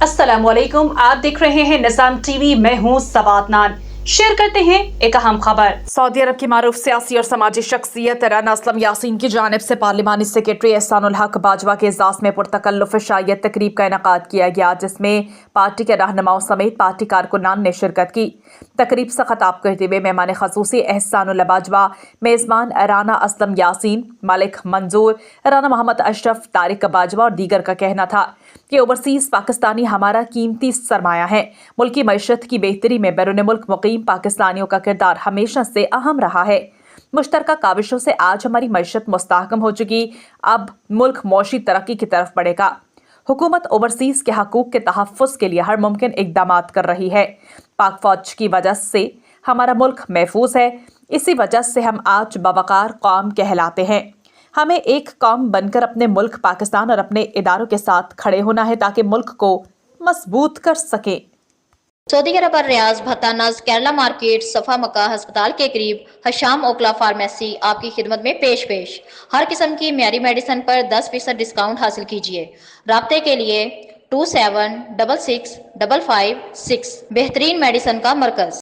अस्सलामुअलैकुम, आप देख रहे हैं निज़ाम टीवी। मैं हूं सवात नान। शेयर करते हैं एक अहम खबर। सऊदी अरब की मारूफ सियासी और समाजी शख्सियत राना असलम यासीन की जानिब से पार्लिमानी सेक्रेटरी एहसानुल हक बाजवा के एजाज़ में पुरतकल्लुफ़ शायद तकरीब का इनेकाद किया गया, जिसमें पार्टी के रहनुमाओं समेत पार्टी कारकुनान ने शिरकत की। तकरीब से खिताब करते हुए मेहमान खसूसी एहसानुल बाजवा, मेज़बान राना असलम यासीन, मलिक मंजूर, राना मोहम्मद अशरफ, तारिक बाजवा और दीगर का कहना था कि ओवरसीज़ पाकिस्तानी हमारा कीमती सरमाया है। मुल्की मईशत की बेहतरी में बैरून मुल्क मुकीम पाकिस्तानियों का किरदार हमेशा से अहम रहा है। मुश्तरका काविशों से आज हमारी मईशत मुस्तहकम हो चुकी, अब मुल्क मौशी तरक्की की तरफ बढ़ेगा। हुकूमत ओवरसीज़ के हकूक़ के तहफ़्फ़ुज़ के लिए हर मुमकिन इक़दामात कर रही है। पाक फ़ौज की वजह से हमारा मुल्क महफूज है। इसी वजह से हम आज बावकार कौम कहलाते हैं। हमें एक कौम बनकर अपने मुल्क पाकिस्तान और अपने इदारों के साथ खड़े होना है ताकि मुल्क को मजबूत कर सके। सऊदी अरब और रियाज भत्तानाज केरला मार्केट सफा मक्का अस्पताल के करीब हशाम ओकला फार्मेसी आपकी खिदमत में पेश हर किस्म की म्यारी मेडिसिन पर 10% डिस्काउंट हासिल कीजिए। राब्ते के लिए 27665556 बेहतरीन मेडिसिन का मरकज।